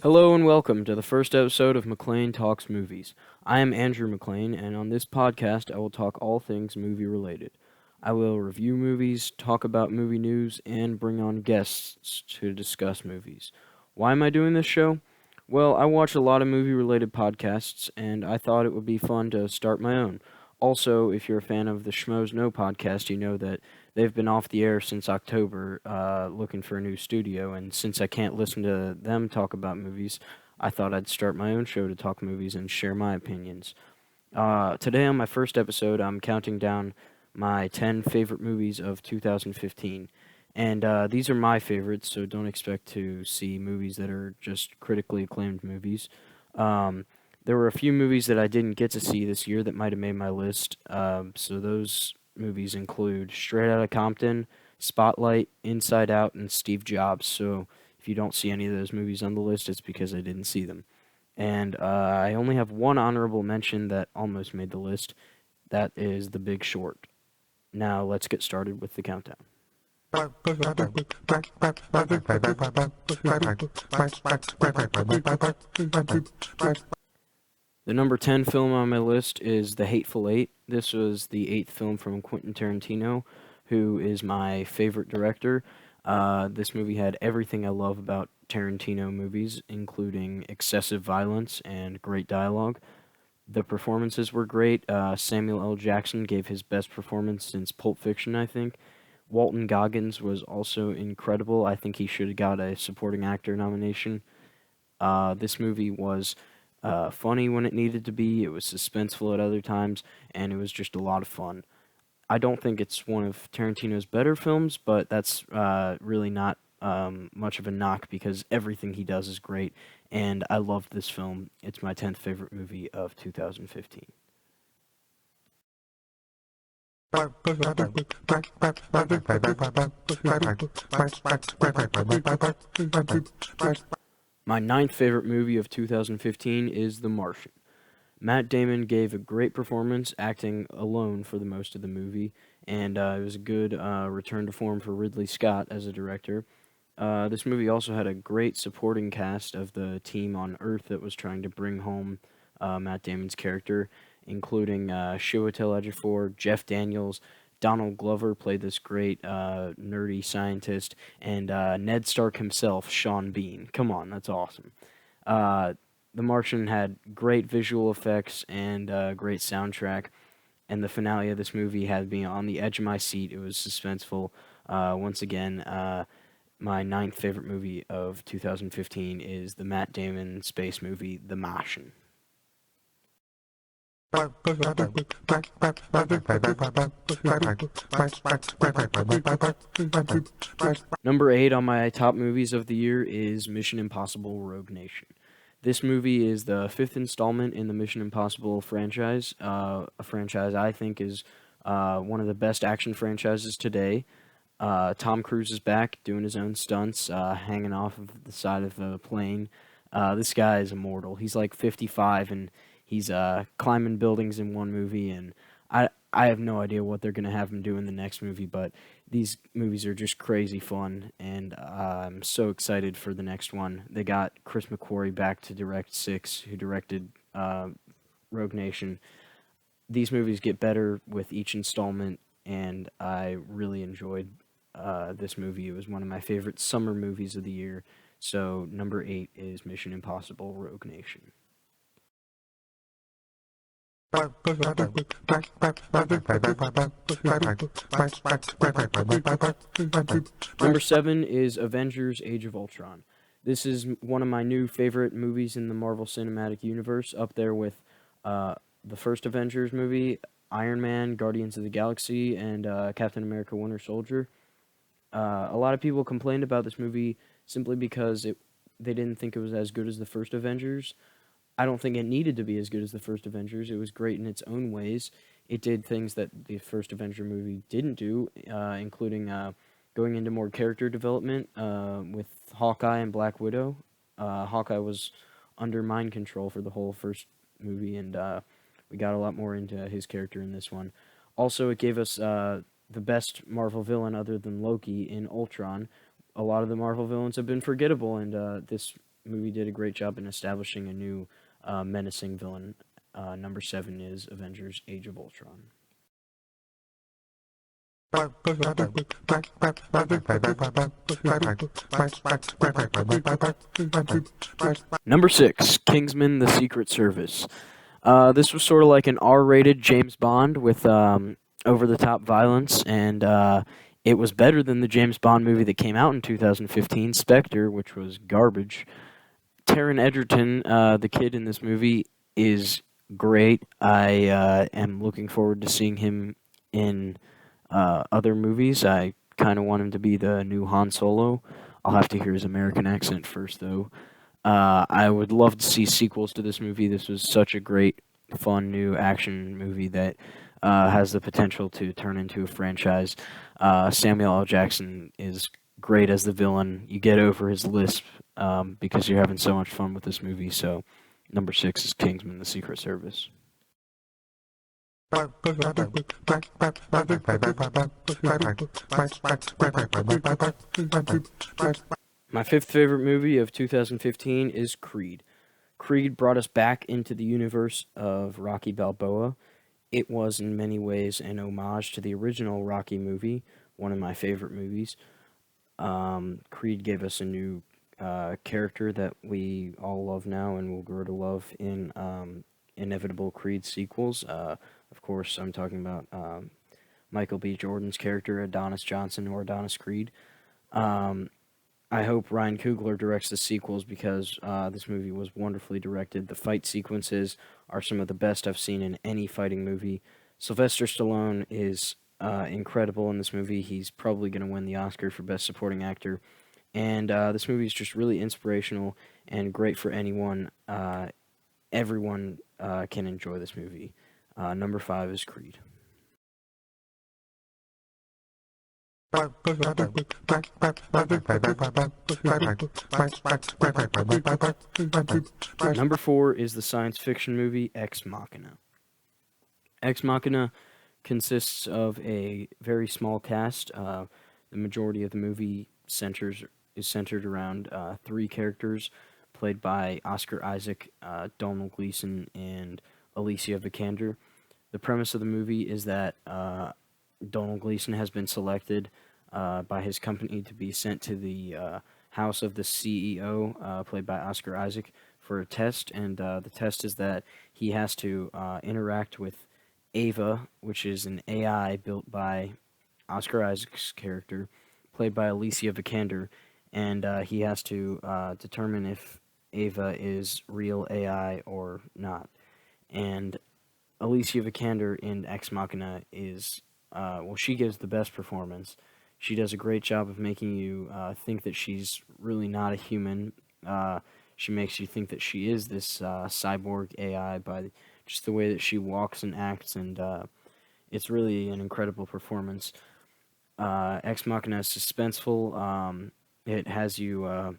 Hello and welcome to the first episode of McLean Talks Movies. I am Andrew McLean, and on this podcast I will talk all things movie related. I will review movies, talk about movie news, and bring on guests to discuss movies. Why am I doing this show? Well, I watch a lot of movie related podcasts, and I thought it would be fun to start my own. Also, if you're a fan of the Schmoes Know podcast, you know that they've been off the air since October, looking for a new studio, and since I can't listen to them talk about movies, I thought I'd start my own show to talk movies and share my opinions. Today, on my first episode, I'm counting down my 10 favorite movies of 2015. And these are my favorites, so don't expect to see movies that are just critically acclaimed movies. There were a few movies that I didn't get to see this year that might have made my list. So those movies include Straight Outta Compton, Spotlight, Inside Out, and Steve Jobs. So if you don't see any of those movies on the list, it's because I didn't see them. And I only have one honorable mention that almost made the list. That is The Big Short. Now let's get started with the countdown. The number 10 film on my list is The Hateful Eight. This was the 8th film from Quentin Tarantino, who is my favorite director. This movie had everything I love about Tarantino movies, including excessive violence and great dialogue. The performances were great. Samuel L. Jackson gave his best performance since Pulp Fiction, I think. Walton Goggins was also incredible. I think he should have got a supporting actor nomination. This movie was funny when it needed to be. It was suspenseful at other times, and it was just a lot of fun. I don't think it's one of Tarantino's better films, but that's really not much of a knock because everything he does is great, and I loved this film. It's my 10th favorite movie of 2015. My ninth favorite movie of 2015 is The Martian. Matt Damon gave a great performance, acting alone for the most of the movie, and it was a good return to form for Ridley Scott as a director. This movie also had a great supporting cast of the team on Earth that was trying to bring home Matt Damon's character, including Chiwetel Ejiofor, Jeff Daniels, Donald Glover played this great nerdy scientist, and Ned Stark himself, Sean Bean. Come on, that's awesome. The Martian had great visual effects and great soundtrack, and the finale of this movie had me on the edge of my seat. It was suspenseful. Once again, my ninth favorite movie of 2015 is the Matt Damon space movie, The Martian. Number 8 on my top movies of the year is Mission Impossible Rogue Nation. This movie is the 5th installment in the Mission Impossible franchise, a franchise I think is one of the best action franchises today. Tom Cruise is back doing his own stunts, hanging off of the side of a plane. This guy is immortal. He's like 55 and he's climbing buildings in one movie, and I have no idea what they're going to have him do in the next movie, but these movies are just crazy fun, and I'm so excited for the next one. They got Chris McQuarrie back to direct 6, who directed Rogue Nation. These movies get better with each installment, and I really enjoyed this movie. It was one of my favorite summer movies of the year. So number 8 is Mission Impossible Rogue Nation. Number 7 is Avengers Age of Ultron. This is one of my new favorite movies in the Marvel Cinematic Universe, up there with the first Avengers movie, Iron Man, Guardians of the Galaxy, and Captain America Winter Soldier. A lot of people complained about this movie simply because it they didn't think it was as good as the first Avengers. I don't think it needed to be as good as the first Avengers. It was great in its own ways. It did things that the first Avenger movie didn't do, including going into more character development with Hawkeye and Black Widow. Hawkeye was under mind control for the whole first movie, and we got a lot more into his character in this one. Also, it gave us the best Marvel villain other than Loki in Ultron. A lot of the Marvel villains have been forgettable, and this movie did a great job in establishing a new menacing villain. Number 7 is Avengers: Age of Ultron. Number 6, Kingsman: The Secret Service. This was sort of like an R-rated James Bond with over-the-top violence, and it was better than the James Bond movie that came out in 2015, Spectre, which was garbage. Taron Egerton, the kid in this movie, is great. I am looking forward to seeing him in other movies. I kind of want him to be the new Han Solo. I'll have to hear his American accent first, though. I would love to see sequels to this movie. This was such a great, fun, new action movie that has the potential to turn into a franchise. Samuel L. Jackson is great as the villain. You get over his lisp because you're having so much fun with this movie. So, number 6 is Kingsman: The Secret Service. My 5th favorite movie of 2015 is Creed. Creed brought us back into the universe of Rocky Balboa. It was in many ways an homage to the original Rocky movie, one of my favorite movies. Creed gave us a new character that we all love now and will grow to love in inevitable Creed sequels. Of course, I'm talking about Michael B. Jordan's character, Adonis Johnson, or Adonis Creed. I hope Ryan Coogler directs the sequels because this movie was wonderfully directed. The fight sequences are some of the best I've seen in any fighting movie. Sylvester Stallone is incredible in this movie. He's probably going to win the Oscar for Best Supporting Actor. And this movie is just really inspirational and great for anyone. Everyone can enjoy this movie. Number 5 is Creed. Number 4 is the science fiction movie Ex Machina. Ex Machina consists of a very small cast. The majority of the movie is centered around 3 characters played by Oscar Isaac, Donald Gleason, and Alicia Vikander. The premise of the movie is that Donald Gleason has been selected by his company to be sent to the house of the CEO, played by Oscar Isaac, for a test. And the test is that he has to interact with Ava, which is an AI built by Oscar Isaac's character, played by Alicia Vikander. And he has to determine if Ava is real AI or not. And Alicia Vikander in Ex Machina is, she gives the best performance. She does a great job of making you think that she's really not a human. She makes you think that she is this cyborg AI by just the way that she walks and acts, and it's really an incredible performance. Ex Machina is suspenseful. It has you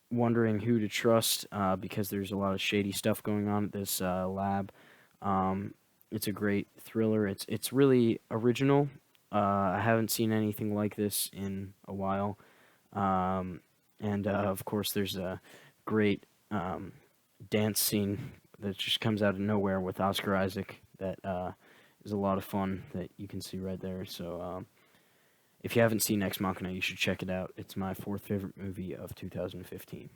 wondering who to trust because there's a lot of shady stuff going on at this lab. It's a great thriller. It's really original. I haven't seen anything like this in a while. And of course, there's a great dance scene that just comes out of nowhere with Oscar Isaac that is a lot of fun that you can see right there. So if you haven't seen Ex Machina, you should check it out. It's my 4th favorite movie of 2015.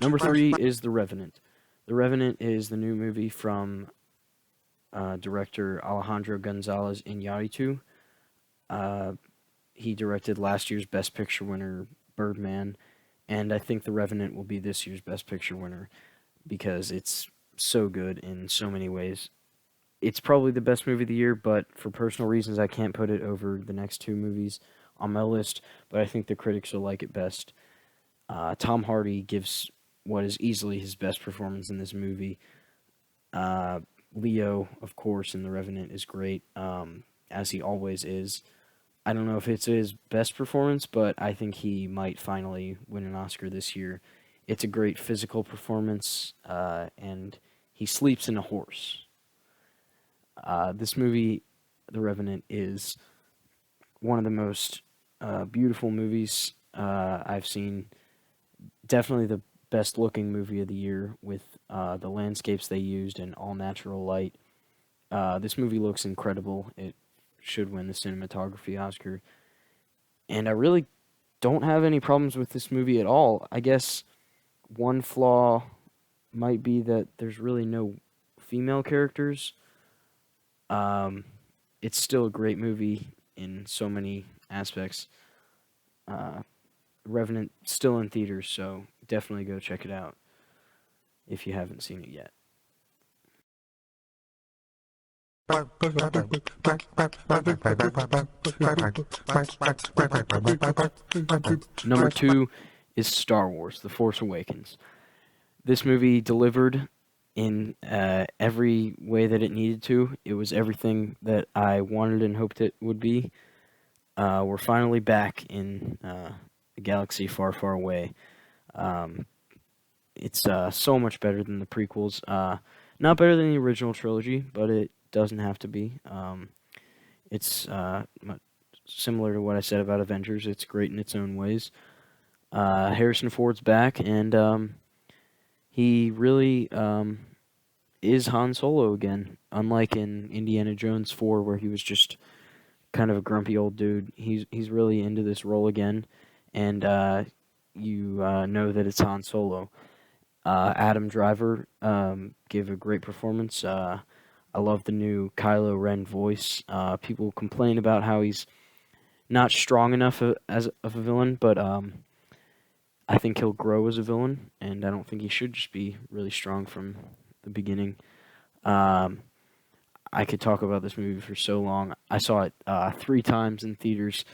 Number 3 is The Revenant. The Revenant is the new movie from director Alejandro Gonzalez Iñárritu. He directed last year's Best Picture winner, Birdman, and I think The Revenant will be this year's Best Picture winner because it's so good in so many ways. It's probably the best movie of the year, but for personal reasons, I can't put it over the next two movies on my list. But I think the critics will like it best. Tom Hardy gives what is easily his best performance in this movie. Uh, Leo, of course, in The Revenant is great, as he always is. I don't know if it's his best performance, but I think he might finally win an Oscar this year. It's a great physical performance, and he sleeps in a horse. This movie, The Revenant, is one of the most beautiful movies I've seen. Definitely the best looking movie of the year with the landscapes they used and all natural light. This movie looks incredible. It should win the cinematography Oscar. And I really don't have any problems with this movie at all. I guess one flaw might be that there's really no female characters. Um, it's still a great movie in so many aspects. Uh, Revenant still in theaters, so definitely go check it out if you haven't seen it yet. Number two is Star Wars: The Force Awakens. This movie delivered in every way that it needed to. It was everything that I wanted and hoped it would be. We're finally back in a galaxy far, far away. Um, it's so much better than the prequels. Not better than the original trilogy, but it doesn't have to be. It's similar to what I said about Avengers. It's great in its own ways. Harrison Ford's back, and he really is Han Solo again. Unlike in Indiana Jones 4, where he was just kind of a grumpy old dude, he's really into this role again, and you know that it's Han Solo. Adam Driver gave a great performance. I love the new Kylo Ren voice. People complain about how he's not strong enough as of a villain, but I think he'll grow as a villain, and I don't think he should just be really strong from the beginning. Um, I could talk about this movie for so long. I saw it 3 times in theaters.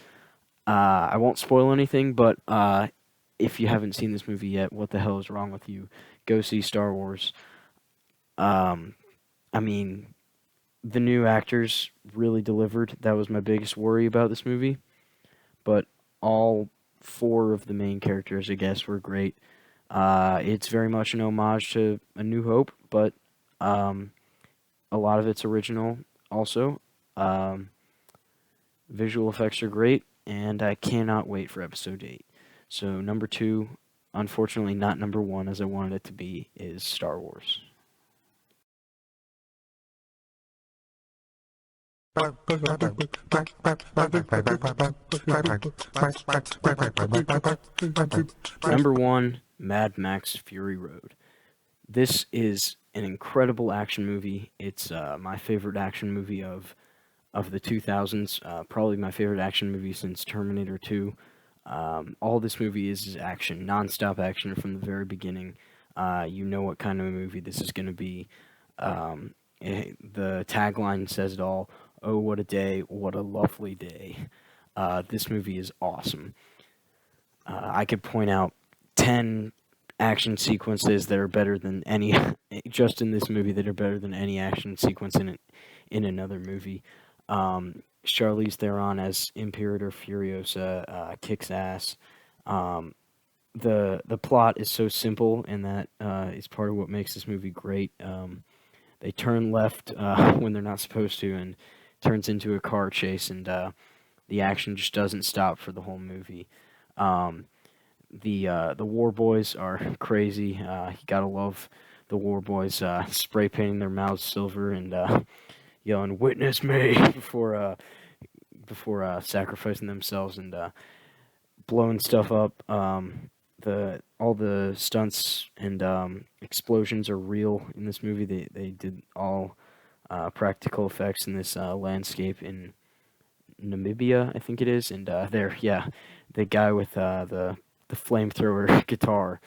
I won't spoil anything, but if you haven't seen this movie yet, what the hell is wrong with you? Go see Star Wars. Um, I mean, the new actors really delivered. That was my biggest worry about this movie. But all 4 of the main characters, I guess, were great. It's very much an homage to A New Hope, but um, a lot of it's original also. Um, Visual effects are great, and I cannot wait for episode 8. So, number 2, unfortunately not number 1 as I wanted it to be, is Star Wars. Number 1, Mad Max Fury Road. This is an incredible action movie. It's my favorite action movie of the 2000s. Probably my favorite action movie since Terminator 2. All this movie is action, non-stop action from the very beginning. You know what kind of a movie this is going to be. The tagline says it all. Oh, what a day, what a lovely day. This movie is awesome. I could point out 10 action sequences that are better than any, just in this movie, that are better than any action sequence in another movie. Charlize Theron as Imperator Furiosa kicks ass. The plot is so simple, and that is part of what makes this movie great. They turn left when they're not supposed to, and turns into a car chase, and the action just doesn't stop for the whole movie. The War Boys are crazy. You gotta love the War Boys spray painting their mouths silver and yelling "Witness me" before sacrificing themselves and blowing stuff up. All the stunts and explosions are real in this movie. They did all practical effects in this landscape in Namibia, I think it is, and the guy with the flamethrower guitar.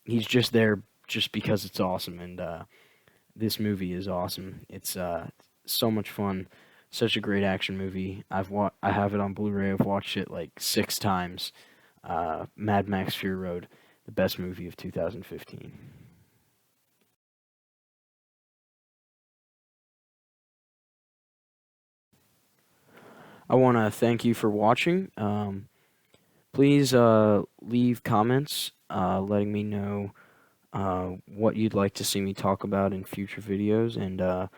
He's just there just because it's awesome, and this movie is awesome. It's so much fun. Such a great action movie. I have it on Blu-ray. I've watched it like 6 times. Mad Max Fury Road, the best movie of 2015. I want to thank you for watching. Please leave comments letting me know what you'd like to see me talk about in future videos, and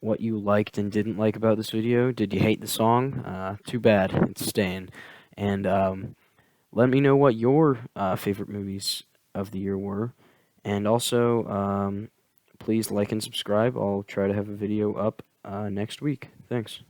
what you liked and didn't like about this video. Did you hate the song? Too bad, it's staying. And let me know what your favorite movies of the year were. And also, please like and subscribe. I'll try to have a video up next week. Thanks.